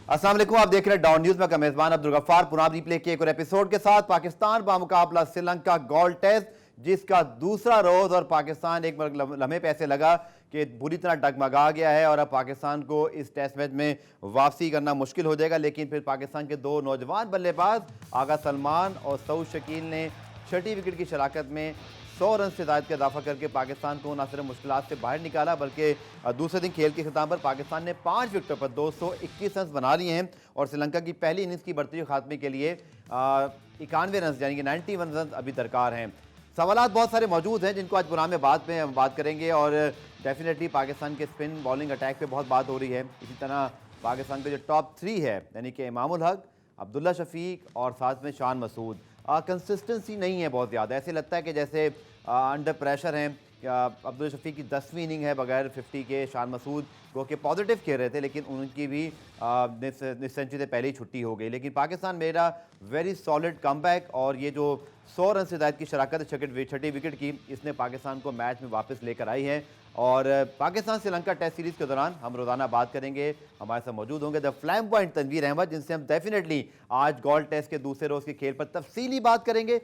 अस्सलाम वालेकुम, आप देख रहे हैं डॉन न्यूज में। का मेजबान अब्दुल गफ्फार पुनः रिप्ले के एक और एपिसोड के साथ पाकिस्तान बामुकाबला श्रीलंका गोल्ड टेस्ट, जिसका दूसरा रोज और पाकिस्तान एक लम्हे पे ऐसे लगा कि बुरी तरह डगमगा गया है और अब पाकिस्तान को इस टेस्ट मैच में वापसी करना मुश्किल हो जाएगा। लेकिन फिर पाकिस्तान के दो नौजवान बल्लेबाज आगा सलमान और सऊद शकील ने छठी विकेट की शराकत में 100 रन से ज़ायद का इजाफा करके पाकिस्तान को न सिर्फ मुश्किलात से बाहर निकाला, बल्कि दूसरे दिन खेल के खिताब पर पाकिस्तान ने 5 विकेटों पर 221 रन बना लिए हैं और श्रीलंका की पहली इनिंग्स की बढ़ती हुई खात्मे के लिए 91 रन यानी कि 91 रन अभी दरकार हैं। सवालात बहुत सारे मौजूद हैं जिनको आज प्रोग्राम में हम बात करेंगे और डेफिनेटली पाकिस्तान के स्पिन बॉलिंग अटैक पे बहुत बात हो रही है। इसी तरह पाकिस्तान के जो टॉप 3 है यानी कि इमामुल हक, अब्दुल्ला शफीक और साथ में शान मसूद, कंसिस्टेंसी नहीं है बहुत ज़्यादा। ऐसे लगता है कि जैसे अंडर प्रेशर हैं। अब्दुल शफीक की 10वीं इनिंग है बगैर 50 के। शान मसूद वो कि पॉजिटिव खेल रहे थे लेकिन उनकी भी निस सेंचुरी से पहले ही छुट्टी हो गई। लेकिन पाकिस्तान मेरा वेरी सॉलिड कमबैक और ये जो 100 रन से ज़ायद की शराकत छठी विकेट की, इसने पाकिस्तान को मैच में वापस लेकर आई है। और पाकिस्तान श्रीलंका टेस्ट सीरीज़ के दौरान हम रोज़ाना बात करेंगे। हमारे साथ मौजूद होंगे द फ्लैम्बॉयंट तनवीर अहमद, जिनसे हम डेफिनेटली आज गोल्ड टेस्ट के दूसरे रोज़ के खेल पर तफसीली बात करेंगे।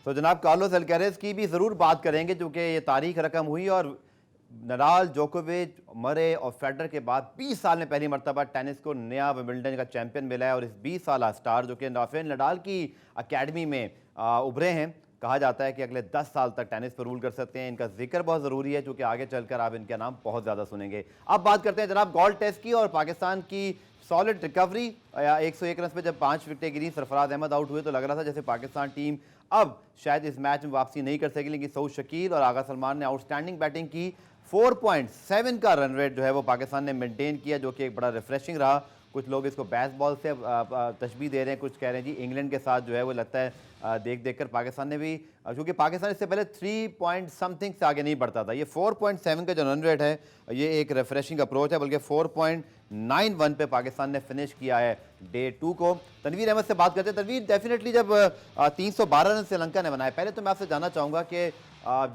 तो जनाब कार्लोस अल्कारेज की भी ज़रूर बात करेंगे क्योंकि ये तारीख रकम हुई और नडाल, जोकोविच, मरे और फेडरर के बाद 20 साल में पहली मरतबा टेनिस को नया विंबलडन का चैंपियन मिला है। और इस 20 साल स्टार जो कि राफेल नडाल की अकेडमी में उभरे हैं, कहा जाता है कि अगले 10 साल तक टेनिस पर रूल कर सकते हैं। इनका जिक्र बहुत ज़रूरी है क्योंकि आगे चलकर आप इनका नाम बहुत ज़्यादा सुनेंगे। अब बात करते हैं जनाब गोल्ड टेस्ट की और पाकिस्तान की सॉलिड रिकवरी। 101 रन पे जब 5 विकेटें गिरी, सरफराज अहमद आउट हुए तो लग रहा था जैसे पाकिस्तान टीम अब शायद इस मैच में वापसी नहीं कर सकेगी। लेकिन सऊद शकील और आगा सलमान ने आउटस्टैंडिंग बैटिंग की। 4.7 का रन रेट जो है वो पाकिस्तान ने मेंटेन किया, जो कि एक बड़ा रिफ्रेशिंग रहा। कुछ लोग इसको बेसबॉल से तशबीह दे रहे हैं, कुछ कह रहे हैं जी इंग्लैंड के साथ जो है वो लगता है देख कर पाकिस्तान ने भी, क्योंकि पाकिस्तान इससे पहले 3 पॉइंट समथिंग से आगे नहीं बढ़ता था। ये 4.7 का जो रन रेट है ये एक रिफ्रेशिंग अप्रोच है, बल्कि 4.91 पे पाकिस्तान ने फिनिश किया है डे 2 को। तनवीर अहमद से बात करते हैं। तनवीर, डेफिनेटली जब 312 रन श्रीलंका ने बनाए, पहले तो मैं आपसे जानना चाहूँगा कि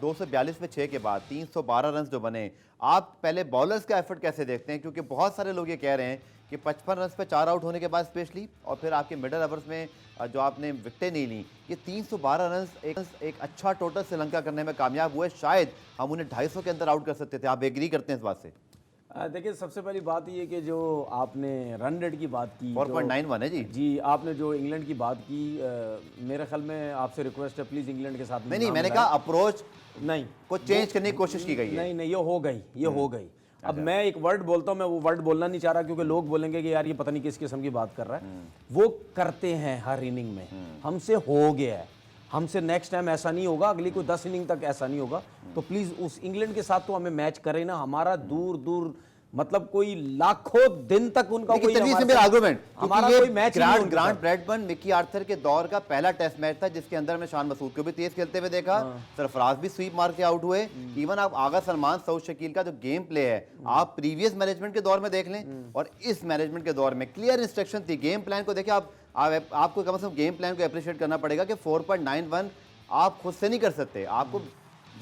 242 पे 6 के बाद 312 रन जो बने, आप पहले बॉलर्स का एफर्ट कैसे देखते हैं? क्योंकि बहुत सारे लोग ये कह रहे हैं कि 55 रन पे 4 आउट होने के बाद स्पेशली और फिर आपके मिडल ओवर्स में जो आपने विकेटें नहीं ली, ये 312 रन एक अच्छा टोटल श्रीलंका करने में कामयाब हुए। शायद हम उन्हें 250 के अंदर आउट कर सकते थे। आप एग्री करते हैं इस बात से? देखिए, सबसे पहली बात ये कि जो आपने रन रेट की बात की 4.91 है जी। आपने जो इंग्लैंड की बात की, मेरे ख्याल में आपसे रिक्वेस्ट है प्लीज़ इंग्लैंड के साथ नहीं, मैंने कहा अप्रोच नहीं को चेंज करने की कोशिश की गई है। नहीं, ये हो गई। अब मैं एक वर्ड बोलता हूँ, मैं वो वर्ड बोलना नहीं चाह रहा क्योंकि लोग बोलेंगे कि यार ये पता नहीं किस किस्म की बात कर रहा है। वो करते हैं हर इनिंग में, हमसे हो गया है, हमसे नेक्स्ट टाइम ऐसा नहीं होगा, अगली कोई 10 इनिंग तक ऐसा नहीं होगा। तो प्लीज़ उस इंग्लैंड के साथ तो हमें मैच करें ना। हमारा दूर दूर मतलब कोई लाखों दिन तक उनका कोई आर्गुमेंट, हमारा कोई match grant Bradburn, Mickey Arthur के दौर का पहला टेस्ट मैच था जिसके अंदर में शान मसूद को भी तेज खेलते हुए देखा, सरफराज भी स्वीप मार के आउट हुए। इवन आप आगा सलमान, सऊद शकील का जो गेम प्ले है आप प्रीवियस मैनेजमेंट के दौर में देख लें और इस मैनेजमेंट के दौर में क्लियर इंस्ट्रक्शन थी। गेम प्लान को देखिए, आपको कम से कम गेम प्लान को अप्रिशिएट करना पड़ेगा कि 4.91 आप खुद से नहीं कर सकते, आपको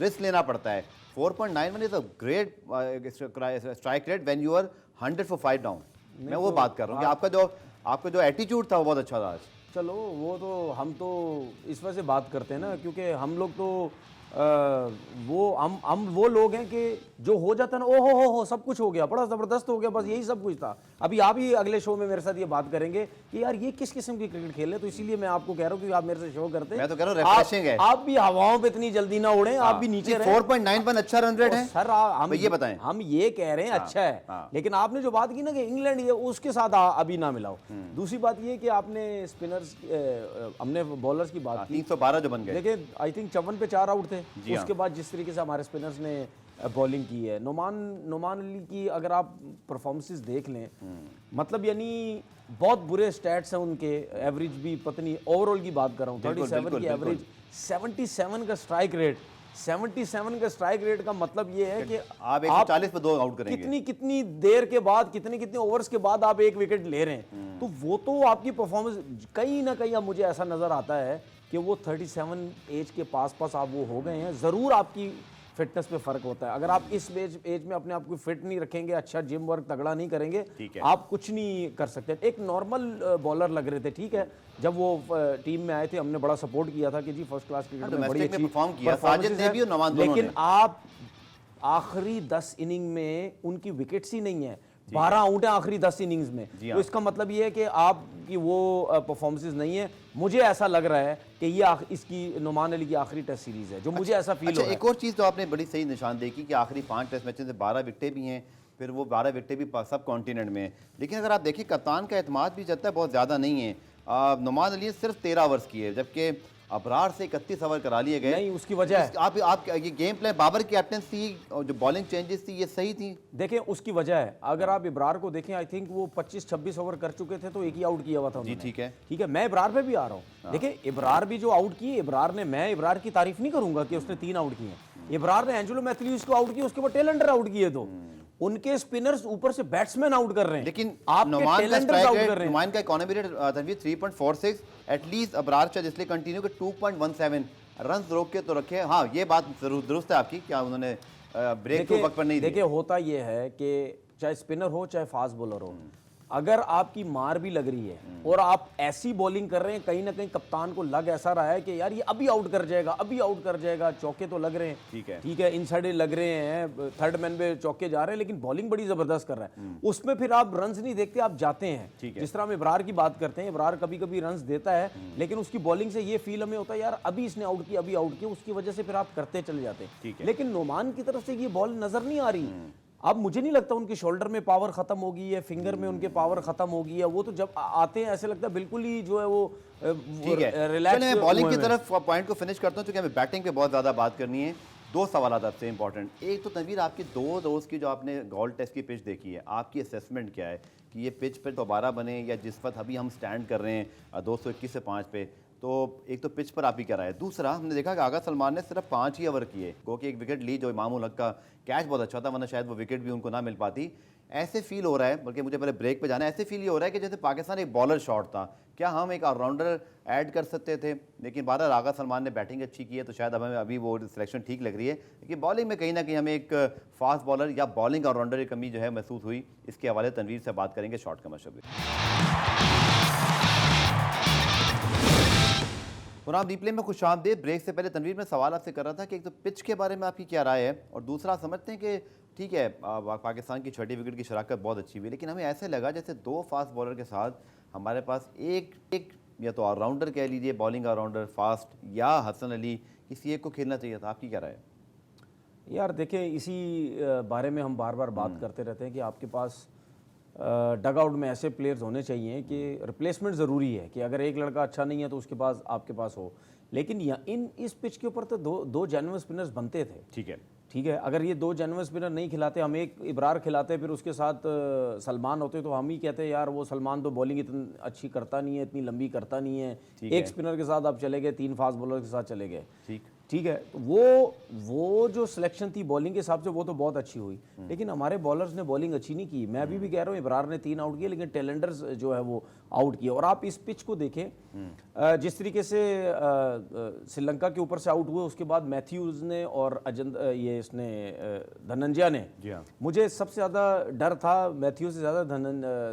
रिस्क लेना पड़ता है। 4.91 is a great strike rate when you are 100 for 5 down. मैं वो बात कर रहा हूँ कि आपका जो एटीट्यूड था वो बहुत अच्छा था आज। चलो वो तो हम तो इस वजह से बात करते हैं ना क्योंकि हम लोग तो हम वो लोग हैं कि जो हो जाता है ना, ओ हो सब कुछ हो गया, बड़ा ज़बरदस्त हो गया, बस यही सब कुछ था। अभी आप ही अगले शो में मेरे साथ ये बात करेंगे कि यार ये किस किस्म की क्रिकेट खेल है। तो इसीलिए मैं आपको कह रहा हूँ कि आप मेरे से शो करते हैं, मैं तो कह रहा हूँ रिफ्रेशिंग है। आप भी हवाओं पे इतनी जल्दी ना उड़े, आप भी नीचे रहे। 4.91 अच्छा रन रेट है सर, हम ये बताएं, हम ये कह रहे हैं अच्छा है, लेकिन आपने जो बात की ना कि इंग्लैंड ये उसके साथ अभी ना मिलाओ। दूसरी बात ये कि आपने स्पिनर्स, हमने बॉलर्स की बात की, 312 जो बन गए। देखिए आई थिंक 54 पे 4 आउट थे। उसके बाद जिस तरीके से हमारे स्पिनर्स ने बॉलिंग की है, नोमान अली की अगर आप परफॉर्मेंसेस देख लें, मतलब यानी बहुत बुरे स्टैट्स हैं उनके, एवरेज भी पत्नी, ओवरऑल की बात कर रहा हूँ 37 की एवरेज, 77 का स्ट्राइक रेट। 77 का स्ट्राइक रेट का मतलब ये है कि आप 140 पे 2 आउट करेंगे। कितनी देर के बाद, कितने ओवर्स के बाद आप एक विकेट ले रहे हैं, तो वो तो आपकी परफॉर्मेंस कहीं ना कहीं अब मुझे ऐसा नजर आता है कि वो 37 एज के पास आप वो हो गए हैं। ज़रूर आपकी फिटनेस पे फर्क होता है। अगर आप इस एज में अपने आप को फिट नहीं रखेंगे, अच्छा जिम वर्क तगड़ा नहीं करेंगे, ठीक है। आप कुछ नहीं कर सकते। एक नॉर्मल बॉलर लग रहे थे, ठीक है, जब वो टीम में आए थे हमने बड़ा सपोर्ट किया था कि जी फर्स्ट क्लास क्रिकेट में बड़ी डोमेस्टिक अच्छी में परफॉर्म किया, performances साजिद ने भी और नवाज हैं। दोनों लेकिन ने। आप आखिरी 10 इनिंग में उनकी विकेट्स ही नहीं है, 12 आउट है आखिरी 10 इनिंग्स में। जी तो हाँ। इसका मतलब ये है कि आपकी वो परफॉर्मेंसेस नहीं है। मुझे ऐसा लग रहा है कि ये इसकी नुमान अली की आखिरी टेस्ट सीरीज है, जो मुझे ऐसा फील हो रहा है। एक और चीज़ तो आपने बड़ी सही निशानदेही की कि आखिरी 5 टेस्ट मैचें से 12 विकेटें भी हैं, फिर वो 12 विकेटें भी सब कॉन्टिनेंट में हैं। लेकिन अगर आप देखिए कप्तान का एतमाद भी चलता है बहुत ज़्यादा नहीं है। नुमान अली ने सिर्फ 13 ओवर्स किए, जबकि अबरार से 31 ओवर करा लिए गए। नहीं, उसकी वजह है आप ये गेम प्लान, बाबर की कैप्टनसी और जो बॉलिंग चेंजेस थी ये सही थी। देखें, उसकी वजह है। अगर आप इब्रार को देखें, आई थिंक वो 25-26 ओवर कर चुके थे तो एक ही आउट किया हुआ था उन्होंने। ठीक है। ठीक है, मैं इब्रार पे भी आ रहा हूँ। देखिए, इब्रार भी जो आउट किए, इब्रार ने, मैं इब्रार की तारीफ नहीं करूंगा कि उसने 3 आउट किए। इब्रार ने एंजेलो मैथ्यूज को आउट किया, उसके बाद टेलेंडर आउट किए। तो उनके स्पिनर्स ऊपर से बैट्समैन आउट कर रहे हैं, लेकिन आपके नुमान का टेलेंडर्स आउट कर रहे हैं। नुमान का economy rate Tanveer 3.46, at least Abrar शायद इसलिए कंटिन्यू के 2.17 रन रोक के तो रखे। हाँ, ये बात जरूर दुरुस्त है आपकी, क्या उन्होंने ब्रेक तो वक्त पर नहीं दिया। देखिए, होता ये है कि चाहे स्पिनर हो चाहे फास्ट बॉलर हो, अगर आपकी मार भी लग रही है और आप ऐसी बॉलिंग कर रहे हैं, कहीं ना कहीं कप्तान को लग ऐसा रहा है कि यार ये अभी आउट कर जाएगा, अभी आउट कर जाएगा, चौके तो लग रहे हैं, ठीक है, इनसाइड लग रहे हैं, थर्ड मैन पे चौके जा रहे हैं, लेकिन बॉलिंग बड़ी जबरदस्त कर रहा है, उसमें फिर आप रन्स नहीं देखते, आप जाते हैं। जिस तरह हम इब्रार की बात करते हैं, इब्रार कभी कभी रन्स देता है, लेकिन उसकी बॉलिंग से ये फील हमें होता है यार अभी इसने आउट किया, अभी आउट किया, उसकी वजह से फिर आप करते चले जाते हैं। लेकिन नोमान की तरफ से ये बॉल नजर नहीं आ रही। अब मुझे नहीं लगता उनके शोल्डर में पावर खत्म होगी है, फिंगर में उनके पावर खत्म होगी है। वो तो जब आते हैं ऐसे लगता है बिल्कुल ही जो है वो ठीक है। रिलैक्स। चलिए मैं बॉलिंग की तरफ पॉइंट को फिनिश करता हूं, क्योंकि हमें बैटिंग पे बहुत ज़्यादा बात करनी है। 2 सवाल आपसे इंपॉर्टेंट। एक तो तनवीर, आपकी 2 रोज़ की जो आपने गोल्ड टेस्ट की पिच देखी है, आपकी असेसमेंट क्या है कि ये पिच पर दोबारा बने, या जिस वक्त अभी हम स्टैंड कर रहे हैं 221 से 5 पे, तो एक तो पिच पर आप ही क्या राय है। दूसरा, हमने देखा कि आगा सलमान ने सिर्फ 5 ही ओवर किए, गो कि एक विकेट ली, जो इमामुल हक का कैच बहुत अच्छा था, वरना शायद वो विकेट भी उनको ना मिल पाती। ऐसे फील हो रहा है, बल्कि मुझे पहले ब्रेक पे जाना है, ऐसे फील ये हो रहा है कि जैसे पाकिस्तान एक बॉलर शॉट था, क्या हम एक ऑलराउंडर ऐड कर सकते थे। लेकिन बारह आगा सलमान ने बैटिंग अच्छी की है, तो शायद अब हमें अभी वो सिलेक्शन ठीक लग रही है। लेकिन बॉलिंग में कहीं ना कहीं हमें एक फास्ट बॉलर या बॉलिंग ऑलराउंडर की कमी जो है महसूस हुई। इसके हवाले तनवीर से बात करेंगे शॉर्ट कमर्शियल। पुराम रिप्ले में खुश आमदीद। ब्रेक से पहले तनवीर में सवाल आपसे कर रहा था कि एक तो पिच के बारे में आपकी क्या राय है, और दूसरा समझते हैं कि ठीक है पाकिस्तान की 6ठी विकेट की शराकत बहुत अच्छी हुई, लेकिन हमें ऐसे लगा जैसे 2 फास्ट बॉलर के साथ हमारे पास एक या तो ऑलराउंडर कह लीजिए, बॉलिंग ऑलराउंडर फास्ट, या हसन अली, किसी एक को खेलना चाहिए था। आपकी क्या राय है? यार देखें, इसी बारे में हम बार बार बात करते रहते हैं कि आपके पास डग आउट में ऐसे प्लेयर्स होने चाहिए कि रिप्लेसमेंट ज़रूरी है, कि अगर एक लड़का अच्छा नहीं है तो उसके पास आपके पास हो। लेकिन इस पिच के ऊपर तो दो जेन्युइन स्पिनर्स बनते थे। ठीक है, अगर ये 2 जेन्युइन स्पिनर नहीं खिलाते, हम एक इब्रार खिलाते, फिर उसके साथ सलमान होते, तो हम ही कहते यार वो सलमान तो बॉलिंग इतनी अच्छी करता नहीं है, इतनी लंबी करता नहीं है। एक स्पिनर के साथ आप चले गए, 3 फास्ट बॉलर के साथ चले गए। ठीक है, तो वो जो सिलेक्शन थी बॉलिंग के हिसाब से वो तो बहुत अच्छी हुई, लेकिन हमारे बॉलर्स ने बॉलिंग अच्छी नहीं की। मैं अभी भी कह रहा हूँ, इब्रार ने 3 आउट किए, लेकिन टेलेंडर्स जो है वो आउट किए। और आप इस पिच को देखें, जिस तरीके से श्रीलंका के ऊपर से आउट हुए, उसके बाद मैथ्यूज ने और धनंजया ने, मुझे सबसे ज़्यादा डर था मैथ्यूज से ज़्यादा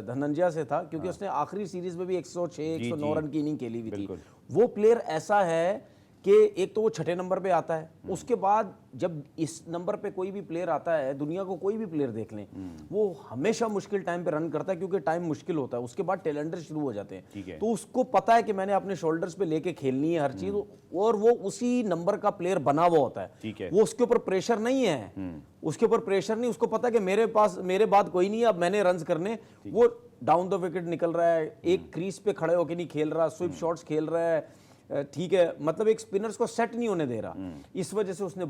धनंजया से था, क्योंकि उसने आखिरी सीरीज में भी 106 109 रन की इनिंग खेली हुई थी। वो प्लेयर ऐसा है कि एक तो वो 6ठे नंबर पे आता है, उसके बाद जब इस नंबर पे कोई भी प्लेयर आता है, दुनिया को कोई भी प्लेयर देख लें, वो हमेशा मुश्किल टाइम पे रन करता है, क्योंकि टाइम मुश्किल होता है। उसके बाद टेलेंडर शुरू हो जाते हैं, तो उसको पता है कि मैंने अपने शोल्डर्स पे लेके खेलनी है हर चीज, और वो उसी नंबर का प्लेयर बना हुआ होता है। वो उसके ऊपर प्रेशर नहीं है, उसके ऊपर प्रेशर नहीं, उसको पता है कि मेरे बाद कोई नहीं है, अब मैंने रन करने। वो डाउन द विकेट निकल रहा है, एक क्रीज पे खड़े होकर नहीं खेल रहा, स्विप शॉट्स खेल रहा है। ठीक है, मतलब एक स्पिनर्स को सेट नहीं होने दे रहा, इस वजह से उसने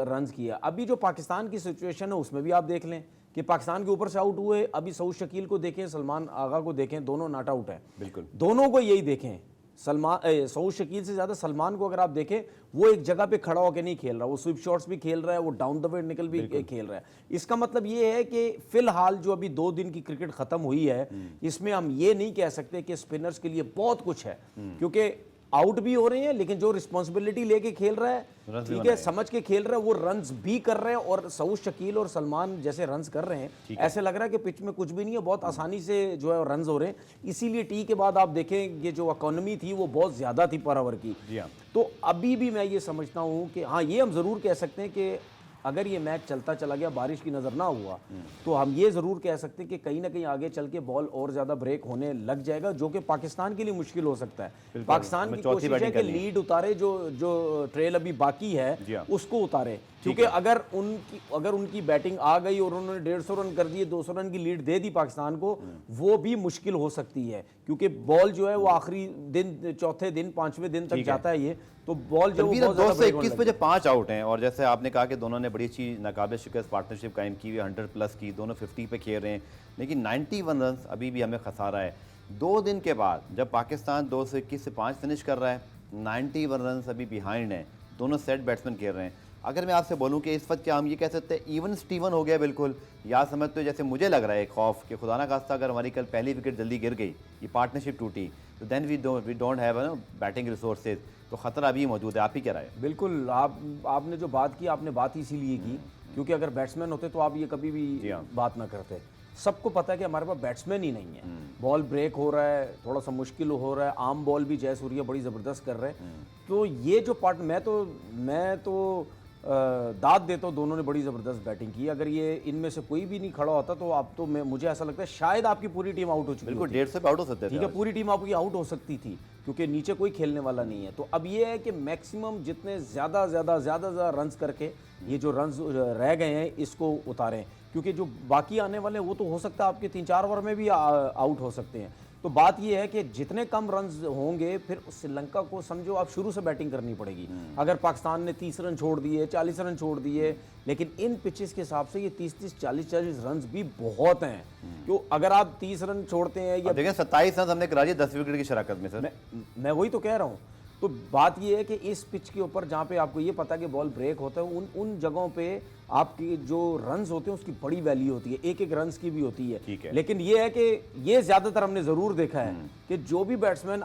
रन्स किया। अभी जो पाकिस्तान की सिचुएशन है उसमें भी आप देख लें कि पाकिस्तान के ऊपर से आउट हुए, अभी सऊद शकील को देखें, सलमान आगा को देखें, दोनों नॉट आउट है। बिल्कुल, दोनों को यही देखें, सऊद शकील से ज्यादा सलमान को अगर आप देखें, वो एक जगह पे खड़ा होकर नहीं खेल रहा, वो स्विप शॉट्स भी खेल रहा है, वो डाउन द विकेट निकल भी खेल रहा है। इसका मतलब ये है कि फिलहाल जो अभी 2 दिन की क्रिकेट खत्म हुई है, इसमें हम ये नहीं कह सकते कि स्पिनर्स के लिए बहुत कुछ है, क्योंकि आउट भी हो रहे हैं, लेकिन जो रिस्पॉन्सिबिलिटी लेके खेल रहा है, रन्स भी ठीक बना है, समझ के खेल रहा है, वो रन्स भी कर रहे हैं। और सऊद शकील और सलमान जैसे रन्स कर रहे हैं, ऐसे लग रहा है कि पिच में कुछ भी नहीं है, बहुत आसानी से जो है रन्स हो रहे हैं। इसीलिए टी के बाद आप देखें, ये जो इकोनॉमी थी वो बहुत ज़्यादा थी पर ओवर की। जी हाँ। तो अभी भी मैं ये समझता हूँ कि हाँ, ये हम ज़रूर कह सकते हैं कि अगर ये मैच चलता चला गया, बारिश की नज़र ना हुआ, तो हम ये ज़रूर कह सकते हैं कि कहीं ना कहीं आगे चल के बॉल और ज़्यादा ब्रेक होने लग जाएगा, जो कि पाकिस्तान के लिए मुश्किल हो सकता है। पाकिस्तान की कोशिश है कि लीड उतारे, जो ट्रेल अभी बाकी है उसको उतारे, क्योंकि अगर उनकी बैटिंग आ गई और उन्होंने 150 रन कर दिए, 200 रन की लीड दे दी पाकिस्तान को, वो भी मुश्किल हो सकती है, क्योंकि बॉल जो है वो आखिरी दिन, चौथे दिन, 5वें दिन तक जाता है ये, तो बॉल जो 221 पे जो 5 आउट हैं, और जैसे आपने कहा कि दोनों ने बड़ी अच्छी नाकाबिल शिकस्त पार्टनरशिप कायम की हुई, 100+ की, दोनों 50 पे खेल रहे हैं, लेकिन 91 रन अभी भी हमें खसारा है। 2 दिन के बाद जब पाकिस्तान 221 से 5 फिनिश कर रहा है, 91 रन अभी बिहाइंड हैं, दोनों सेट बैट्समैन खेल रहे हैं। अगर मैं आपसे बोलूं कि इस वक्त क्या हम ये कह सकते हैं इवन स्टीवन हो गया बिल्कुल, या समझते हो जैसे मुझे लग रहा है खौफ कि खुदा ना खास्ता अगर हमारी कल पहली विकेट जल्दी गिर गई, ये पार्टनरशिप टूटी, तो then we don't have batting resources, तो खतरा अभी मौजूद है। आप ही क्या राय है? बिल्कुल, आपने जो बात की, आपने बात इसीलिए की क्योंकि अगर बैट्समैन होते तो आप ये कभी भी बात ना करते। सबको पता है कि हमारे पास बैट्समैन ही नहीं है, बॉल ब्रेक हो रहा है, थोड़ा सा मुश्किल हो रहा है, आम बॉल भी जयसूर्या बड़ी ज़बरदस्त कर रहे हैं। तो ये जो पार्ट मैं तो दाद देता हूँ, दोनों ने बड़ी ज़बरदस्त बैटिंग की। अगर ये इनमें से कोई भी नहीं खड़ा होता तो आप तो मुझे ऐसा लगता है शायद आपकी पूरी टीम आउट हो चुकी, बिल्कुल 150 पे आउट हो सकते थे, ठीक है, पूरी टीम आपकी आउट हो सकती थी, क्योंकि नीचे कोई खेलने वाला नहीं है। तो अब ये है कि मैक्सिमम जितने ज़्यादा रन्स करके ये जो रन्स रह गए हैं इसको उतारें, क्योंकि जो बाकी आने वाले हैं वो तो हो सकता है आपके 3-4 ओवर में भी आउट हो सकते हैं। तो बात ये है कि जितने कम रन्स होंगे, फिर श्रीलंका को समझो आप शुरू से बैटिंग करनी पड़ेगी। अगर पाकिस्तान ने 30 रन छोड़ दिए, 40 रन छोड़ दिए, लेकिन इन पिचेस के हिसाब से ये 30-30, 40-40 रन भी बहुत हैं। तो अगर आप 30 रन छोड़ते हैं या देखें 27 रन हमने करा दिए 10 विकेट की शराकत में सर। मैं वही तो कह रहा हूँ। तो बात ये है कि इस पिच के ऊपर जहाँ पे आपको ये पता है कि बॉल ब्रेक होता है, उन जगहों पे आपकी जो रन्स होते हैं उसकी बड़ी वैल्यू होती है, एक रन्स की भी होती है। ठीक है। लेकिन ये है कि ये ज़्यादातर हमने ज़रूर देखा है कि जो भी बैट्समैन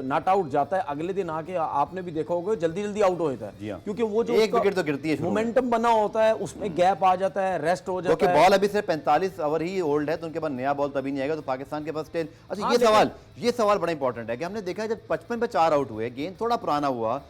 नॉट आउट जाता है, अगले दिन आके आपने भी देखा होगा जल्दी जल्दी आउट हो जाता है, क्योंकि वो जो एक विकेट तो गिरती है, मोमेंटम बना होता है, उसमें गैप आ जाता है, रेस्ट हो जाता है। बॉल अभी सिर्फ 45 ओवर ही ओल्ड है, तो उनके पास नया बॉल तभी नहीं आएगा, तो पाकिस्तान के पास स्टिल। अच्छा, ये सवाल बड़ा इंपॉर्टेंट है कि हमने देखा है जब 55 पे 4 आउट हुए, गेंद थोड़ा पुराना हुआ,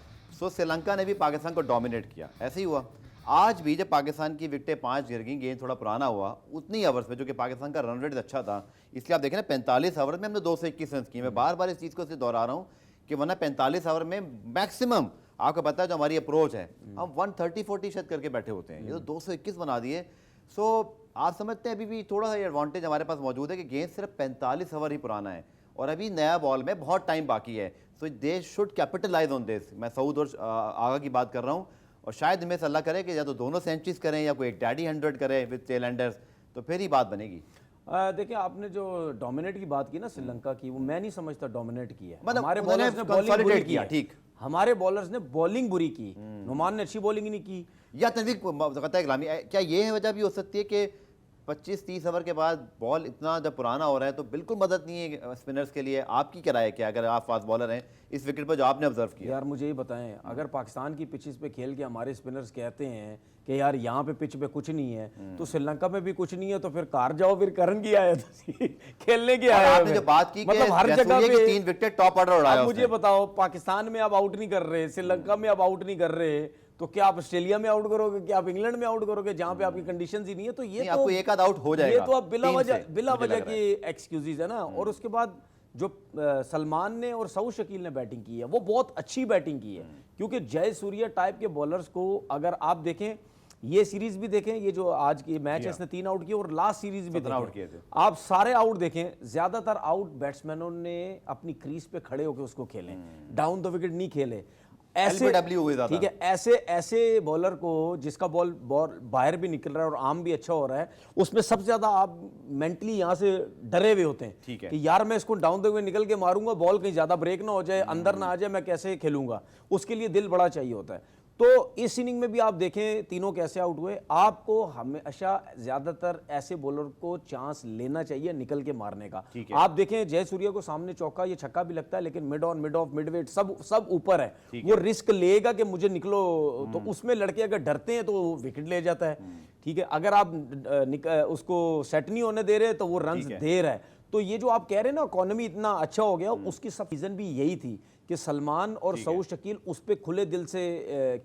तो श्रीलंका ने भी पाकिस्तान को डोमिनेट किया। ऐसे ही हुआ आज भी, जब पाकिस्तान की विकेटें 5 गिर गई, गेंद थोड़ा पुराना हुआ, उतनी ओवर्स में जो कि पाकिस्तान का रन रेट अच्छा था, इसलिए आप देखें ना 45 ओवर में हमने 221 रन किए। मैं बार बार इस चीज़ को दोहरा रहा हूँ कि वरना 45 ओवर में मैक्सिमम आपको पता है जो हमारी अप्रोच है, हम 130-40 शत करके बैठे होते हैं, ये तो 221 बना दिए। सो आप समझते हैं अभी भी थोड़ा सा एडवांटेज हमारे पास मौजूद है कि गेंद सिर्फ 45 ओवर ही पुराना है और अभी नया बॉल में बहुत टाइम बाकी है। So they should capitalize on this. मैं सऊद और आगा की बात कर रहा हूँ, और शायद इनमें से अल्लाह करे कि या तो दोनों सेंचुरीज करें या कोई एक डैडी 100 करे विद टेल एंडर्स, तो फिर ही बात बनेगी। देखिए, आपने जो डोमिनेट की बात की ना श्रीलंका की, वो मैं नहीं समझता डोमिनेट की है। मतलब हमारे बॉलर्स ने बॉलिंग बुरी की, ठीक, हमारे बॉलर्स ने बॉलिंग बुरी की, नुमान ने अच्छी बॉलिंग नहीं की। या तनवीर कहता है गुलामी, क्या ये वजह भी हो सकती है कि 25-30 ओवर के बाद बॉल इतना जब पुराना हो रहा है तो बिल्कुल मदद नहीं है स्पिनर्स के लिए? आपकी क्या राय है कि अगर आप फास्ट बॉलर हैं इस विकेट पर जो आपने ऑब्जर्व किया? यार मुझे ये बताएं, अगर पाकिस्तान की पिचेस पे खेल के हमारे स्पिनर्स कहते हैं कि यार यहाँ पे पिच पे कुछ नहीं है, तो श्रीलंका में भी कुछ नहीं है, तो फिर कार जाओ, फिर करन की आया खेलने की आया। आपने जो बात की मतलब हर जगह पे 3 विकेट टॉप ऑर्डर उड़ाया। मुझे बताओ, पाकिस्तान में आप आउट नहीं कर रहे, श्रीलंका में आप आउट नहीं कर रहे, तो क्या आप ऑस्ट्रेलिया में आउट करोगे, क्या आप इंग्लैंड में आउट करोगे जहां पे आपकी कंडीशंस ही नहीं है? तो ये तो आपको एक आध आउट हो जाएगा, ये तो आप बिला वजह की एक्सक्यूजेज है ना। और उसके बाद जो सलमान ने और सऊद शकील ने बैटिंग की है, वो बहुत अच्छी बैटिंग की है, क्योंकि जयसूर्या टाइप के बॉलर्स को अगर आप देखें, ये सीरीज भी देखें, ये जो आज की मैच है इसने 3 आउट किए, और लास्ट सीरीज भी आउट किए थे, आप सारे आउट देखें, ज्यादातर आउट बैट्समैनों ने अपनी क्रीज पे खड़े होकर उसको खेले, डाउन द विकेट नहीं खेले। ऐसे ठीक है, ऐसे बॉलर को जिसका बॉल बाहर भी निकल रहा है और आर्म भी अच्छा हो रहा है, उसमें सबसे ज्यादा आप मेंटली यहां से डरे हुए होते हैं, ठीक है, कि यार मैं इसको डाउन द वे निकल के मारूंगा, बॉल कहीं ज्यादा ब्रेक ना हो जाए, अंदर ना आ जाए, मैं कैसे खेलूंगा, उसके लिए दिल बड़ा चाहिए होता है। तो इस इनिंग में भी आप देखें तीनों कैसे आउट हुए। आपको हमेशा ज्यादातर ऐसे बॉलर को चांस लेना चाहिए निकल के मारने का। आप देखें जयसूर्या को सामने चौका ये छक्का भी लगता है, लेकिन mid on, mid off, mid wicket सब ऊपर है। वो रिस्क लेगा कि मुझे निकलो, तो उसमें लड़के अगर डरते हैं तो वो विकेट ले जाता है। ठीक है, अगर आप उसको सेट नहीं होने दे रहे तो वो रन दे रहा है। तो ये जो आप कह रहे हैं ना इकोनॉमी इतना अच्छा हो गया, उसकी सब रीजन भी यही थी कि सलमान और सऊद शकील उस पे खुले दिल से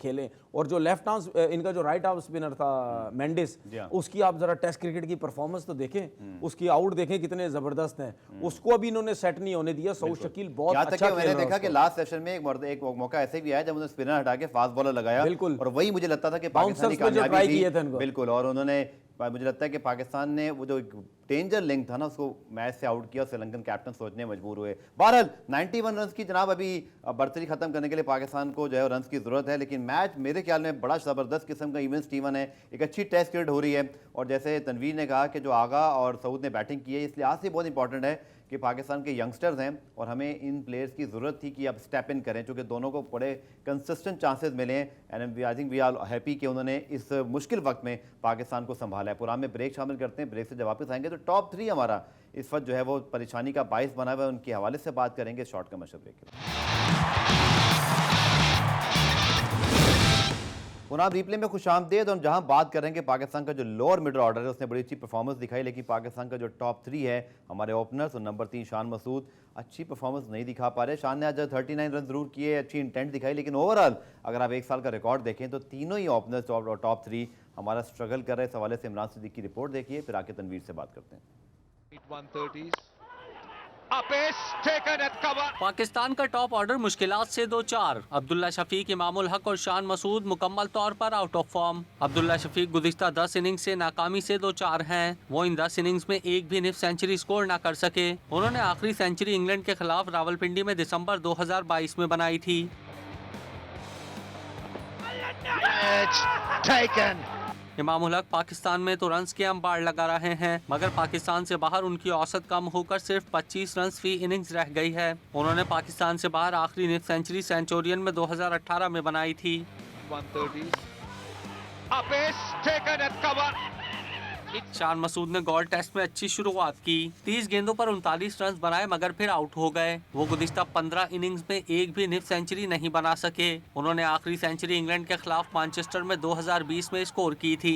खेलें। और जो लेफ्ट आर्म इनका जो राइट आर्म स्पिनर था मेंडिस, उसकी आप जरा टेस्ट क्रिकेट की परफॉर्मेंस तो देखें, उसकी आउट देखें कितने जबरदस्त हैं। उसको अभी इन्होंने सेट नहीं होने दिया। सऊद शकील बहुत अच्छा मैंने देखा कि लास्ट सेशन में एक मौका ऐसे भी आया जब उन्होंने स्पिनर हटा के फास्ट बॉलर लगाया, बिल्कुल, और वही मुझे लगता था कि पाकिस्तानी कामयाबी थी। बिल्कुल, और उन्होंने, मुझे लगता है कि पाकिस्तान ने वो जो डेंजर लिंक था ना उसको मैच से आउट किया, श्रीलंकन कैप्टन सोचने मजबूर हुए। बहरहाल 91 रन की जनाब अभी बर्तरी खत्म करने के लिए पाकिस्तान को जो है रन की जरूरत है, लेकिन मैच मेरे ख्याल में बड़ा ज़बरदस्त किस्म का इवन स्टीवन है। एक अच्छी टेस्ट क्रिकेट हो रही है, और जैसे तनवीर ने कहा कि जो आगा और सऊद ने बैटिंग की है, इस लिहाज से बहुत इंपॉर्टेंट है कि पाकिस्तान के यंगस्टर्स हैं और हमें इन प्लेयर्स की ज़रूरत थी कि अब स्टेप इन करें, क्योंकि दोनों को बड़े कंसिस्टेंट चांसेस मिले हैं। And I think we are happy कि उन्होंने इस मुश्किल वक्त में पाकिस्तान को संभाला है। पूरा में ब्रेक शामिल करते हैं, ब्रेक से जब वापस आएंगे तो टॉप 3 हमारा इस वक्त जो है वो परेशानी का बाइस बना हुआ है, उनके हवाले से बात करेंगे शॉर्ट कमर्शियल ब्रेक के बाद। पुनः रिप्ले में खुशामदीद। और जहां बात करेंगे पाकिस्तान का जो लोअर मिडल ऑर्डर है उसने बड़ी अच्छी परफॉर्मेंस दिखाई, लेकिन पाकिस्तान का जो टॉप 3 है हमारे ओपनर्स, और नंबर 3 शान मसूद अच्छी परफॉर्मेंस नहीं दिखा पा रहे। शान ने आज 39 रन जरूर किए, अच्छी इंटेंट दिखाई, लेकिन ओवरऑल अगर आप एक साल का रिकॉर्ड देखें तो तीनों ही ओपनर्स टॉप 3 हमारा स्ट्रगल कर रहे हैं। इस हवाले से इमरान सिद्दीकी की रिपोर्ट देखिए, फिर आके तनवीर से बात करते हैं। पाकिस्तान का टॉप ऑर्डर मुश्किलात से 2-4। अब्दुल्ला शफीक, इमामुल हक और शान मसूद मुकम्मल तौर पर out of form. Abdullah Shafique गुज़िश्ता 10 इनिंग्स से नाकामी से 2-4 हैं। वो इन 10 इनिंग्स में एक भी निफ सेंचुरी स्कोर ना कर सके। उन्होंने आखिरी सेंचुरी इंग्लैंड के खिलाफ रावलपिंडी में दिसंबर 2022 में बनाई थी। इमामुल हक पाकिस्तान में तो रन्स के अंबार लगा रहे हैं, मगर पाकिस्तान से बाहर उनकी औसत कम होकर सिर्फ 25 रन फी इनिंग्स रह गई है। उन्होंने पाकिस्तान से बाहर आखिरी निफ सेंचुरी सेंचुरियन में 2018 में बनाई थी। शान मसूद ने गोल्ड टेस्ट में अच्छी शुरुआत की, 30 गेंदों पर 39 रन बनाए, मगर फिर आउट हो गए। वो गुज़िश्ता 15 इनिंग्स में एक भी निफ सेंचुरी नहीं बना सके। उन्होंने आखिरी सेंचुरी इंग्लैंड के खिलाफ मैनचेस्टर में 2020 में स्कोर की थी।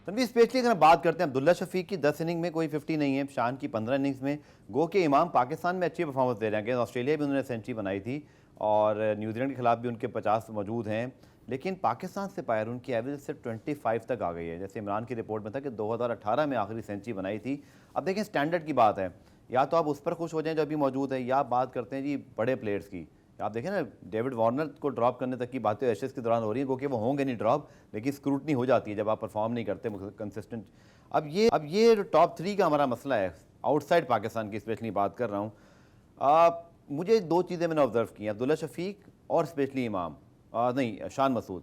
तनवीर, स्पेशली अगर बात करते हैं अब्दुल्ला शफीक की 10 इनिंग में कोई 50 नहीं है, शान की 15 इनिंग्स में। गो के इमाम पाकिस्तान में अच्छी परफॉर्मेंस दे रहे हैं, ऑस्ट्रेलिया भी उन्होंने सेंचुरी बनाई थी और न्यूजीलैंड के खिलाफ भी उनके 50 मौजूद हैं, लेकिन पाकिस्तान से बाहर उनकी एवरेज से 25 तक आ गई है। जैसे इमरान की रिपोर्ट में था कि 2018 में आखिरी सेंचुरी बनाई थी। अब देखें स्टैंडर्ड की बात है, या तो आप उस पर खुश हो जाएं जो अभी मौजूद है, या आप बात करते हैं जी बड़े प्लेयर्स की। आप देखें ना, डेविड वार्नर को ड्रॉप करने तक की बातें एशेज़ के दौरान हो रही हैं, क्योंकि वो होंगे नहीं ड्रॉप, लेकिन स्क्रूटनी हो जाती है जब आप परफॉर्म नहीं करते कंसिस्टेंट। अब ये जो टॉप 3 का हमारा मसला है, आउटसाइड पाकिस्तान की स्पेशली बात कर रहा हूँ। मुझे 2 चीज़ें मैंने ऑब्जर्व की, अब्दुल्ला शफीक और specially Shan Masood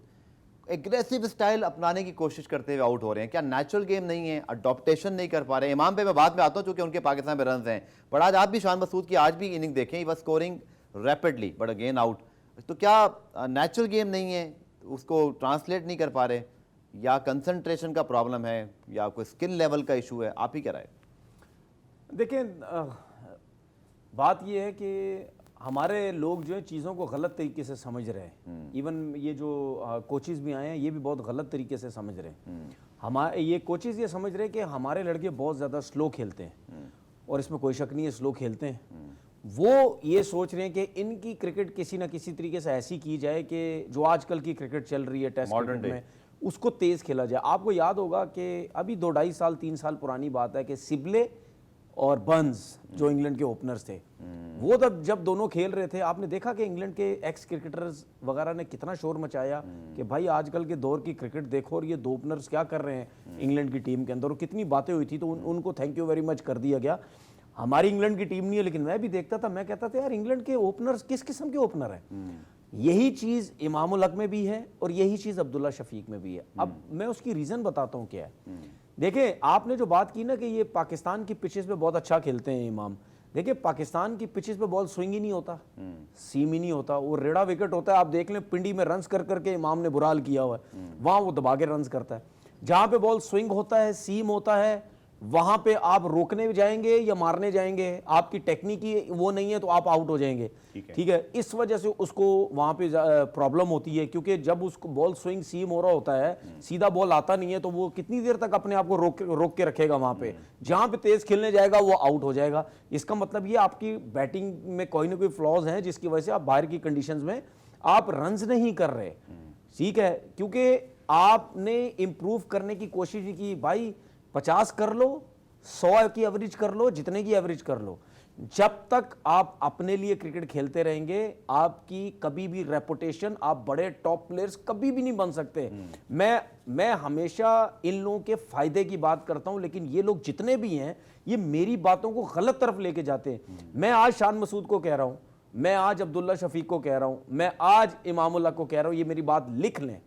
aggressive style अपनाने की कोशिश करते हुए आउट हो रहे हैं। क्या नेचुरल गेम नहीं है, अडॉप्टेशन नहीं कर पा रहे? इमाम पे मैं बाद में आता हूँ चूंकि उनके पाकिस्तान में रन हैं, बट आज आप भी शान मसूद की आज भी इनिंग देखें, वह scoring rapidly but again out. तो क्या नेचुरल गेम नहीं है, उसको ट्रांसलेट नहीं कर पा रहे, या कंसंट्रेशन का प्रॉब्लम है, या कोई स्किल लेवल का इशू है? आप ही कह रहे हैं। देखिए, बात यह है कि हमारे लोग जो है चीज़ों को गलत तरीके से समझ रहे हैं। इवन ये जो कोचेज़ भी आए हैं ये भी बहुत गलत तरीके से समझ रहे हैं। हमारे ये कोचेज़ ये समझ रहे हैं कि हमारे लड़के बहुत ज़्यादा स्लो खेलते हैं, और इसमें कोई शक नहीं है स्लो खेलते हैं। वो ये सोच रहे हैं कि इनकी क्रिकेट किसी ना किसी तरीके से ऐसी की जाए कि जो आजकल की क्रिकेट चल रही है टेस्ट क्रिकेट में, उसको तेज़ खेला जाए। आपको याद होगा कि अभी 2-2.5 साल 3 साल पुरानी बात है कि सिबले और बर्न्स जो इंग्लैंड के ओपनर्स थे, वो तब जब दोनों खेल रहे थे, आपने देखा कि इंग्लैंड के एक्स क्रिकेटर्स वगैरह ने कितना शोर मचाया कि भाई आजकल के दौर की क्रिकेट देखो और ये 2 ओपनर्स क्या कर रहे हैं इंग्लैंड की टीम के अंदर, और कितनी बातें हुई थी। तो उनको थैंक यू वेरी मच कर दिया गया। हमारी इंग्लैंड की टीम नहीं है, लेकिन मैं भी देखता था, मैं कहता था यार इंग्लैंड के ओपनर्स किस किस्म के ओपनर हैं। यही चीज़ इमामुल हक में भी है और यही चीज़ अब्दुल्ला शफीक में भी है। अब मैं उसकी रीज़न बताता हूँ क्या है। देखिए, आपने जो बात की ना कि ये पाकिस्तान की पिचेस पे बहुत अच्छा खेलते हैं इमाम, देखिए पाकिस्तान की पिचेस पे बॉल स्विंग ही नहीं होता, सीम ही नहीं होता, वो रेड़ा विकेट होता है। आप देख लें पिंडी में रन्स कर करके इमाम ने बुरा हाल किया हुआ है, वहां वो दबा के रन्स करता है। जहां पे बॉल स्विंग होता है, सीम होता है, वहां पे आप रोकने जाएंगे या मारने जाएंगे, आपकी टेक्निक ही वो नहीं है तो आप आउट हो जाएंगे। ठीक है, इस वजह से उसको वहां पे प्रॉब्लम होती है, क्योंकि जब उसको बॉल स्विंग सीम हो रहा होता है, सीधा बॉल आता नहीं है, तो वो कितनी देर तक अपने आप को रोक के रखेगा वहां पे। जहां पे तेज खेलने जाएगा वो आउट हो जाएगा। इसका मतलब ये आपकी बैटिंग में कोई ना कोई फ्लॉज हैं जिसकी वजह से आप बाहर की कंडीशंस में आप रन्स नहीं कर रहे। ठीक है, क्योंकि आपने इंप्रूव करने की कोशिश की, भाई 50 कर लो, 100 की एवरेज कर लो, जितने की एवरेज कर लो। जब तक आप अपने लिए क्रिकेट खेलते रहेंगे, आपकी कभी भी रेपुटेशन, आप बड़े टॉप प्लेयर्स कभी भी नहीं बन सकते। मैं हमेशा इन लोगों के फायदे की बात करता हूं, लेकिन ये लोग जितने भी हैं ये मेरी बातों को गलत तरफ लेके जाते हैं। मैं आज शान मसूद को कह रहा हूं, मैं आज अब्दुल्ला शफीक को कह रहा हूं, मैं आज इमामुल्लाह को कह रहा हूं, ये मेरी बात लिख लें,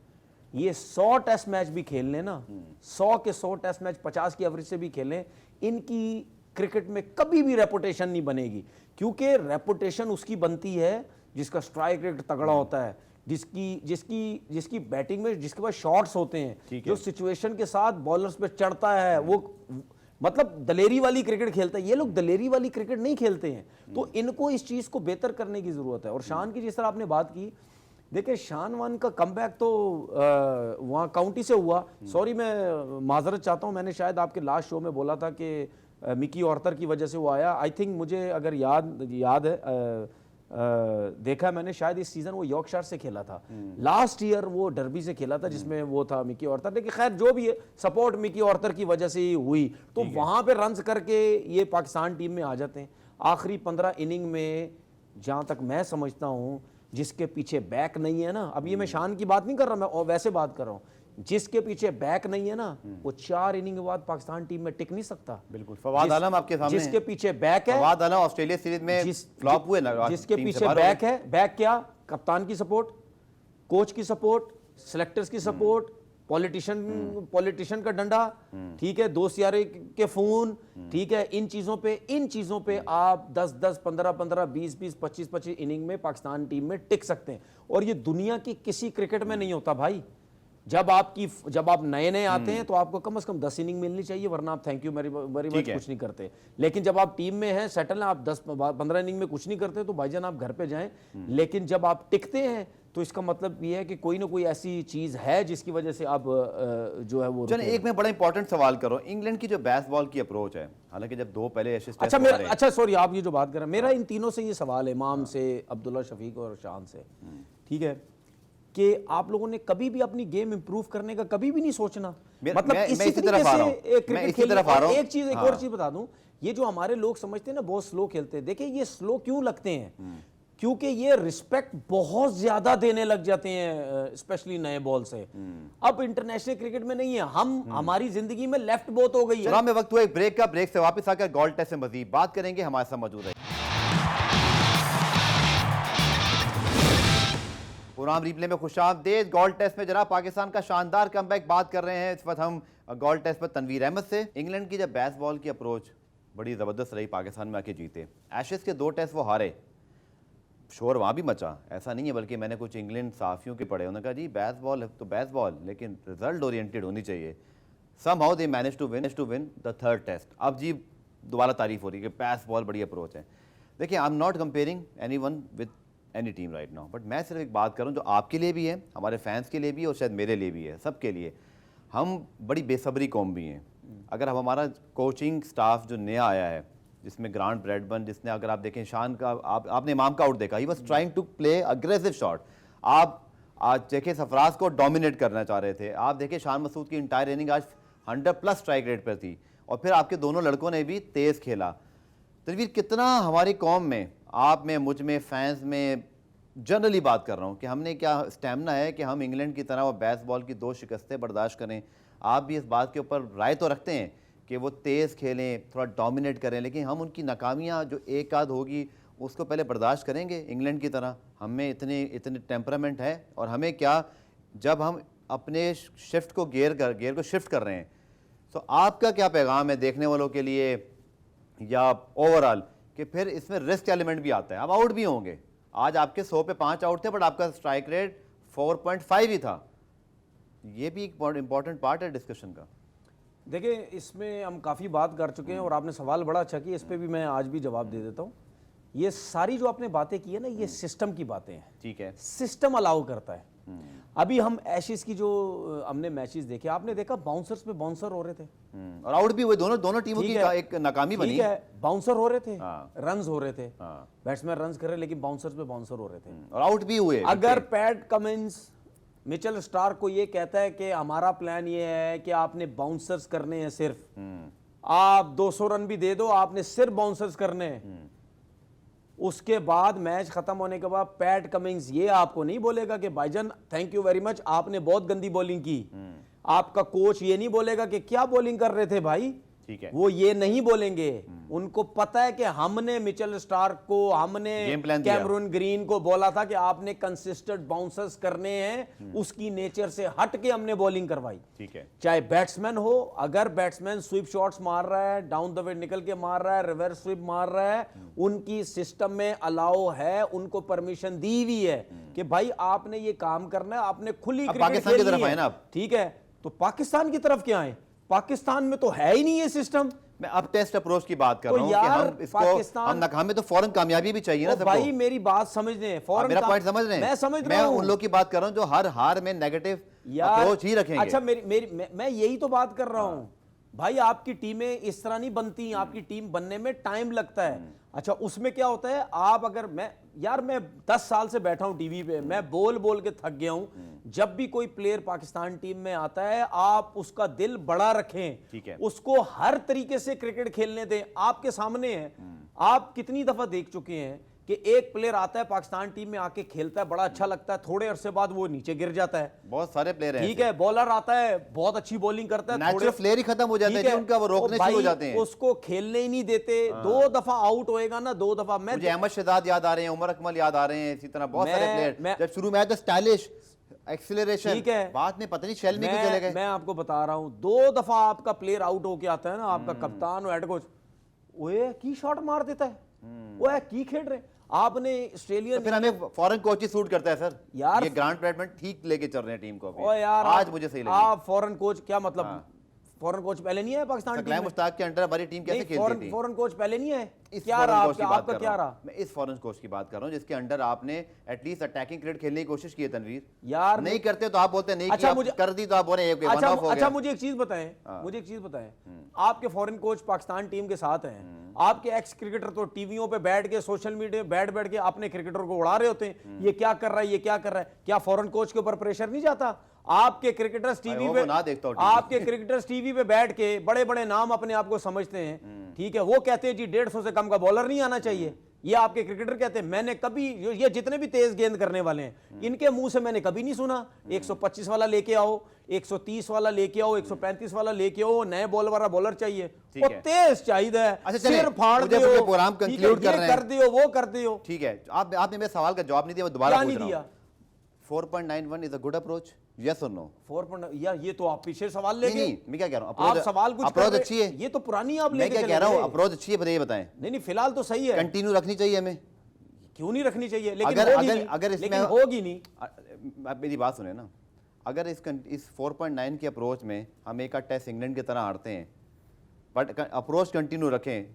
ये 100 टेस्ट मैच भी खेल लें ना, 100 के 100 टेस्ट मैच 50 की एवरेज से भी खेलें, इनकी क्रिकेट में कभी भी रेपुटेशन नहीं बनेगी। क्योंकि रेपुटेशन उसकी बनती है जिसका स्ट्राइक रेट तगड़ा होता है, जिसकी बैटिंग में जिसके पास शॉट्स होते हैं, जो सिचुएशन के साथ बॉलर्स पे चढ़ता है, वो मतलब दलेरी वाली क्रिकेट खेलता है। ये लोग दलेरी वाली क्रिकेट नहीं खेलते हैं, तो इनको इस चीज को बेहतर करने की जरूरत है। और शान की जिस तरह आपने बात की, देखिए शान वन का कमबैक तो वहाँ काउंटी से हुआ। सॉरी, मैं माजरत चाहता हूँ, मैंने शायद आपके लास्ट शो में बोला था कि मिकी ऑर्थर की वजह से वो आया। आई थिंक मुझे अगर याद है, देखा है मैंने, शायद इस सीजन वो यॉर्कशायर से खेला था, लास्ट ईयर वो डर्बी से खेला था जिसमें वो था मिकी ऑर्थर। लेकिन खैर जो भी है, सपोर्ट मिकी ऑर्थर की वजह से ही हुई, तो वहाँ पे रन्स करके ये पाकिस्तान टीम में आ जाते हैं। आखिरी 15 इनिंग में जहाँ तक मैं समझता हूँ, जिसके पीछे बैक नहीं है ना, अब ये मैं शान की बात नहीं कर रहा, मैं वैसे बात कर रहा हूँ, जिसके पीछे बैक नहीं है ना, वो 4 इनिंग के बाद पाकिस्तान टीम में टिक नहीं सकता। बिल्कुल, फवाद आलम आपके सामने, जिसके पीछे बैक है, फवाद आलम ऑस्ट्रेलिया सीरीज में फ्लॉप हुए ना, जिसके पीछे बैक है, बैक क्या, कप्तान की सपोर्ट, कोच की सपोर्ट, सिलेक्टर्स की सपोर्ट, पॉलिटिशियन का डंडा, ठीक है, दोस्त यारे के फोन, ठीक है, इन चीजों पे आप 10-10, 15-15, 20-20, 25-25 इनिंग में पाकिस्तान टीम में टिक सकते हैं। और ये दुनिया की किसी क्रिकेट में नहीं होता भाई। जब आप नए आते हैं तो आपको कम से कम 10 इनिंग मिलनी चाहिए, वरना आप थैंक यू वेरी मच कुछ नहीं करते। लेकिन जब आप टीम में हैं, सेटल हैं, आप 10-15 इनिंग में कुछ नहीं करते, तो भाईजान आप घर पे जाएं। लेकिन जब आप टिकते हैं तो इसका मतलब ये है कि कोई ना कोई ऐसी चीज है जिसकी वजह से आप जो है वो। चलो एक मैं बड़ा इंपॉर्टेंट सवाल करो, इंग्लैंड की जो बेसबॉल की अप्रोच है, हालांकि जब 2 पहले अच्छा सॉरी, आप ये जो बात कर रहे हैं, मेरा इन तीनों से ये सवाल है, इमाम से, अब्दुल्ला शफीक और शान से, ठीक है, कि आप लोगों ने कभी भी अपनी गेम इंप्रूव करने का कभी भी नहीं सोचना। मतलब इसी तरह से क्रिकेट खेलने। एक और चीज बता दूं, ये जो हमारे लोग समझते हैं ना बहुत स्लो खेलते हैं, देखिए ये स्लो क्यों लगते हैं, क्योंकि ये रिस्पेक्ट बहुत ज्यादा देने लग जाते हैं, स्पेशली नए बॉल से। अब इंटरनेशनल क्रिकेट में नहीं है, हमारी जिंदगी में लेफ्ट बहुत हो गई है। में वक्त हुआ एक ब्रेक का, ब्रेक से वापस आकर गोल्ड टेस्ट से मजीद बात करेंगे, हमारे साथ मौजूद है प्रोग्राम रिप्ले में खुशामदीद। गोल्ड टेस्ट में जनाब पाकिस्तान का शानदार कमबैक बात कर रहे हैं इस वक्त हम गोल्ड टेस्ट पर तनवीर अहमद से। इंग्लैंड की जब बेसबॉल की अप्रोच बड़ी ज़बरदस्त रही, पाकिस्तान में आके जीते, एशेज़ के 2 टेस्ट वो हारे, शोर वहाँ भी मचा, ऐसा नहीं है, बल्कि मैंने कुछ इंग्लैंड साफियों के पढ़े, उन्होंने कहा जी बेसबॉल तो बेसबॉल, लेकिन रिजल्ट ओरिएंटेड होनी चाहिए। Somehow they manage to win the 3rd test. अब जी दोबारा तारीफ हो रही है कि बेसबॉल बड़ी अप्रोच है। देखिए, I am not comparing anyone with any team right now, but मैं सिर्फ एक बात करूँ जो आपके लिए भी है, हमारे फैंस के लिए भी है, और शायद मेरे लिए भी है, सबके लिए। हम बड़ी बेसब्री कौम भी हैं। अगर हम हमारा कोचिंग स्टाफ जो नया आया है, जिसमें ग्रांट ब्रैडबर्न, जिसने, अगर आप देखें शान का, आपने इमाम का आउट देखा, he was trying to play aggressive shot. आप आज देखें सरफराज को डोमिनेट करना चाह रहे थे, आप देखें शान मसूद की इंटायर इनिंग आज 100+ स्ट्राइक रेट पर थी, और फिर आपके दोनों लड़कों ने भी तेज़ खेला। तनवीर, कितना हमारी कौम में, आप में, मुझ में, फैंस में, जनरली बात कर रहा हूँ, कि हमने क्या स्टेमिना है कि हम इंग्लैंड की तरह वो बेसबॉल की 2 शिकस्तें बर्दाश्त करें। आप भी इस बात के ऊपर राय तो रखते हैं कि वो तेज़ खेलें, थोड़ा डोमिनेट करें, लेकिन हम उनकी नाकामियाँ जो एक आध होगी उसको पहले बर्दाश्त करेंगे इंग्लैंड की तरह? हमें इतने टेम्परामेंट है, और हमें क्या, जब हम अपने शिफ्ट को गेयर को शिफ्ट कर रहे हैं, तो आपका क्या पैगाम है देखने वालों के लिए या ओवरऑल, कि फिर इसमें रिस्क एलिमेंट भी आता है, आप आउट भी होंगे। आज आपके 100 पे 5 आउट थे, बट आपका स्ट्राइक रेट 4.5 ही था। ये भी एक बहुत इंपॉर्टेंट पार्ट है डिस्कशन का। देखिए, इसमें हम काफ़ी बात कर चुके हैं और आपने सवाल बड़ा अच्छा किया, इस पर भी मैं आज भी जवाब दे देता हूँ। ये सारी जो आपने बातें की है ना, ये सिस्टम की बातें हैं। ठीक है, सिस्टम अलाउ करता है। अभी हम एशेज की जो हमने मैचेस देखे, आपने देखा बाउंसर्स पे बाउंसर हो रहे थे और आउट भी हुए, दोनों टीमों की एक नाकामी बनी। ठीक है, बाउंसर हो रहे थे, हाँ। रन्स हो रहे थे, हाँ। बैट्समैन रन्स कर रहे, लेकिन बाउंसर्स पे बाउंसर हो रहे थे और आउट भी हुए। अगर पैट कमिंस मिचेल स्टार्क को ये कहता है कि हमारा प्लान ये है कि आपने बाउंसर्स करने हैं, सिर्फ आप 200 रन भी दे दो, आपने सिर्फ बाउंसर्स करने हैं, उसके बाद मैच खत्म होने के बाद पैट कमिंग्स ये आपको नहीं बोलेगा कि भाईजान थैंक यू वेरी मच, आपने बहुत गंदी बॉलिंग की। आपका कोच ये नहीं बोलेगा कि क्या बॉलिंग कर रहे थे भाई, ठीक है, वो ये नहीं बोलेंगे। उनको पता है कि हमने मिचेल स्टार्क को, हमने गेम प्लान दिया। कैमरून ग्रीन को बोला था कि आपने कंसिस्टेंट बाउंसर्स करने हैं, उसकी नेचर से हट के हमने बॉलिंग करवाई। ठीक है, चाहे बैट्समैन हो, अगर बैट्समैन स्वीप शॉट्स मार रहा है, डाउन द विकेट निकल के मार रहा है, रिवर्स स्वीप मार रहा है, उनकी सिस्टम में अलाउ है, उनको परमिशन दी हुई है कि भाई आपने ये काम करना है, आपने खुली क्रिकेट पाकिस्तान की तरफ आए ना आप। ठीक है, तो पाकिस्तान की तरफ क्या आए? पाकिस्तान में तो है ही नहीं ये सिस्टम। मैं अब टेस्ट अप्रोच की बात कर तो रहा हूं यार, कि हम इसको हम नाकामी तो फौरन कामयाबी भी चाहिए ना सबको। भाई मेरी बात समझने हैं, फौरन मेरा पॉइंट समझ रहे हैं? मैं समझ रहा मैं हूं। उन लोग की बात कर रहा हूं जो हर हार में नेगेटिव यार अप्रोच ही रखेंगे। अच्छा, मैं यही तो बात कर रहा हूं भाई, आपकी टीमें इस तरह नहीं बनती, आपकी टीम बनने में टाइम लगता है। अच्छा, उसमें क्या होता है, आप अगर मैं 10 साल से बैठा हूं टीवी पे, मैं बोल बोल के थक गया हूं। जब भी कोई प्लेयर पाकिस्तान टीम में आता है, आप उसका दिल बड़ा रखें, ठीक है, उसको हर तरीके से क्रिकेट खेलने दें। आपके सामने है, आप कितनी दफा देख चुके हैं कि एक प्लेयर आता है पाकिस्तान टीम में, आके खेलता है, बड़ा अच्छा लगता है, थोड़े अरसे बाद वो नीचे गिर जाता है। बहुत सारे प्लेयर हैं, ठीक है, बॉलर आता है, बहुत अच्छी बॉलिंग करता है, नेचुरल प्लेयर ही खत्म हो जाते हैं, उनका वो रोकने शुरू हो जाते हैं, उसको खेलने ही नहीं देते। 2 दफा आउट होएगा ना, 2 दफा। मुझे अहमद शहजाद याद आ रहे हैं, उमर अकमल याद आ रहे हैं, इसी तरह बहुत सारे प्लेयर जब शुरू में आए तो स्टाइलिश एक्सीलरेशन, ठीक है, बाद में पता नहीं शेल में क्यों चले गए। मैं आपको बता रहा हूं, 2 दफा आपका प्लेयर आउट होके आता है ना, आपका कप्तान और हेड कोच, ओए की शॉट मार देता है, ओए की खेल रहे। आपने ऑस्ट्रेलियन तो फिर हमें फॉरेन कोच ही सूट करता है सर यार, ये ग्रांट बैटमैन ठीक लेके चल रहे हैं टीम को अभी। ओ यार, आज मुझे सही लगा। आप फॉरेन कोच क्या मतलब, फॉरेन कोच पहले नहीं है पाकिस्तान टीम में? मुश्ताक के अंडर हमारी टीम कैसे खेलती थी? फॉरेन कोच पहले नहीं है? इस क्या फॉरेन रहा कोच की आपका, बात आपका कर क्या रहा हूं रहा? मैं, इस फॉरेन कोच की बात कर रहा हूं जिसके अंडर आपने एटलीस्ट अटैकिंग क्रिकेट खेलने की कोशिश की है। तनवीर यार नहीं करते तो आप बोलते नहीं, अच्छा, मुझे कर दी तो आप बोले एक वन ऑफ हो गया। अच्छा, मुझे एक चीज बताएं, आपके फॉरेन कोच पाकिस्तान टीम के साथ हैं, आपके एक्स क्रिकेटर तो टीवियों पे बैठ के, सोशल मीडिया बैठ के अपने क्रिकेटर को उड़ा रहे होते हैं, ये क्या कर रहा है, ये क्या कर रहा है। क्या फॉरेन कोच के ऊपर प्रेशर नहीं जाता? आपके क्रिकेटर्स टीवी पे, आपके क्रिकेटर्स टीवी पे बैठ के बड़े बड़े नाम अपने आप को समझते हैं, ठीक है, वो कहते हैं जी 150 से कम का बॉलर नहीं आना चाहिए। ये आपके क्रिकेटर कहते हैं। मैंने कभी, ये जितने भी तेज गेंद करने वाले हैं, इनके मुंह से मैंने कभी नहीं सुना 125 वाला लेके आओ, 130 वाला लेके आओ, 135 वाला लेके आओ, नए बॉल वाला बॉलर चाहिए, वो तेज चाहिए, सिर फाड़ दो, प्रोग्राम कंक्लूड कर दियो, वो कर दियो। ठीक है, आपने मेरे सवाल का जवाब नहीं दिया, मैं दोबारा पूछ रहा हूं। 4.91 is a good approach, yes और नो? 4. यार ये तो आप पीछे सवाल लेके, नहीं, मैं क्या कह रहा हूं, आप सवाल कुछ अप्रोच अच्छी है, ये तो पुरानी आप लेके, मैं क्या कह रहा हूं, अप्रोच अच्छी है, बताइए, बताएं। नहीं, फिलहाल तो सही है, कंटिन्यू रखनी चाहिए हमें, क्यों नहीं रखनी चाहिए, लेकिन अगर इसमें होगी नहीं। मेरी बात सुने ना, अगर इस 4.9 के अप्रोच में हम एक टेस्ट इंग्लैंड की तरह हारते हैं, बट अप्रोच कंटिन्यू रखें,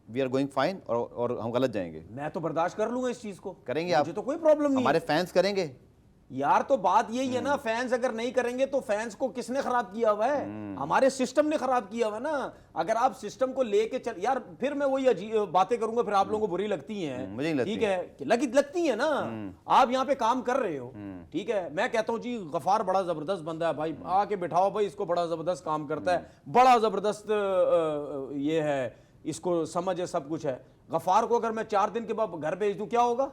वी आर गोइंग फाइन, और हम गलत जाएंगे। मैं तो बर्दाश्त कर लूंगा इस चीज को, करेंगे आप? मुझे तो कोई प्रॉब्लम नहीं, हमारे फैंस करेंगे यार। तो बात यही है ना, फैंस अगर नहीं करेंगे तो फैंस को किसने खराब किया हुआ है? हमारे सिस्टम ने खराब किया हुआ है ना। अगर आप सिस्टम को लेके चल, यार फिर मैं वही बातें करूंगा, फिर आप लोगों को बुरी लगती हैं, मुझे नहीं ठीक है, लगती है ना। आप यहाँ पे काम कर रहे हो, ठीक है, मैं कहता हूँ जी गफार बड़ा जबरदस्त बंदा है भाई, आके बिठाओ भाई, इसको बड़ा जबरदस्त काम करता है, बड़ा जबरदस्त ये है, इसको समझ है, सब कुछ है। गफार को अगर मैं 4 दिन के बाद घर भेज दूं, क्या होगा?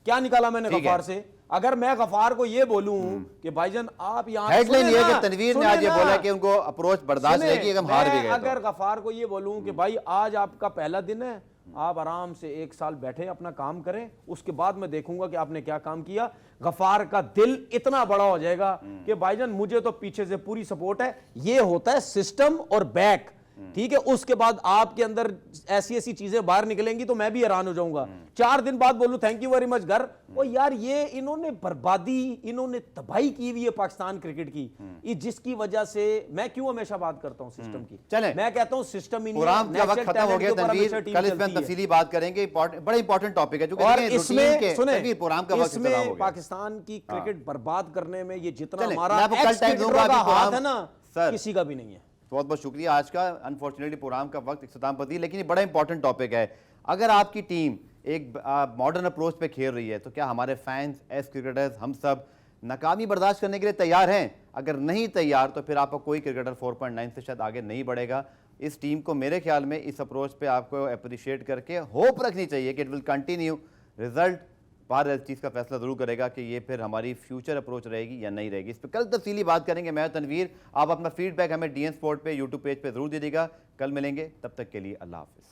क्या निकाला मैंने गफार से? अगर मैं गफार को ये बोलूं कि भाईजान आप यहाँ, हेडलाइन ये कि तनवीर ने आज ये बोला कि उनको अप्रोच बर्दाश्त नहीं कि हम हार भी गए। अगर गफार को ये बोलूं कि भाई आज आपका पहला दिन है, आप आराम से 1 साल बैठे अपना काम करें, उसके बाद मैं देखूंगा कि आपने क्या काम किया, गफार का दिल इतना बड़ा हो जाएगा कि भाईजान मुझे तो पीछे से पूरी सपोर्ट है। ये होता है सिस्टम और बैक। ठीक है, उसके बाद आपके अंदर ऐसी ऐसी चीजें बाहर निकलेंगी तो मैं भी हैरान हो जाऊंगा। 4 दिन बाद बोलूं थैंक यू वेरी मच घर, ओ यार ये इन्होंने बर्बादी, इन्होंने तबाही की हुई है पाकिस्तान क्रिकेट की, ये जिसकी वजह से मैं क्यों हमेशा बात करता हूं सिस्टम की। चलें। मैं कहता हूं सिस्टम ही नहीं है, प्रोग्राम का वक्त नेचुरल खत्म हो टैलेंट गया के ऊपर तनवीर, हमेशा टीम कल इसमें चलती है। तफसीली बात करेंगे, बड़ा इंपॉर्टेंट टॉपिक है जो और कहेंगे रूटीन इसमें के सुने, तनवीर, प्रोग्राम का वक्त खत्म हो इसमें गया। पाकिस्तान की क्रिकेट बर्बाद करने में ये जितना चलें, हमारा मैं आपको कल एक्स टाइम क्रिकेटरों दूंगा, का अभी हाथ प्रोग्राम- है ना, सर। किसी का भी नहीं है। बहुत बहुत शुक्रिया आज का। अनफॉर्चुनेटली प्रोग्राम का वक्त इख्तिताम पर थी, लेकिन ये बड़ा इंपॉर्टेंट टॉपिक है। अगर आपकी टीम एक मॉडर्न अप्रोच पे खेल रही है तो क्या हमारे फैंस, एस क्रिकेटर्स, हम सब नाकामी बर्दाश्त करने के लिए तैयार हैं? अगर नहीं तैयार तो फिर आपका कोई क्रिकेटर 4.9 से शायद आगे नहीं बढ़ेगा। इस टीम को मेरे ख्याल में इस अप्रोच पे आपको अप्रिशिएट करके होप रखनी चाहिए कि इट विल कंटिन्यू। रिजल्ट बाहर इस चीज़ का फैसला जरूर करेगा कि ये फिर हमारी फ्यूचर अप्रोच रहेगी या नहीं रहेगी। इस पर कल तफसीली बात करेंगे। मैं तनवीर, आप अपना फीडबैक हमें डीएन स्पोर्ट पे यूट्यूब पेज पे जरूर दे दीजिएगा। कल मिलेंगे, तब तक के लिए अल्लाह हाफिज़।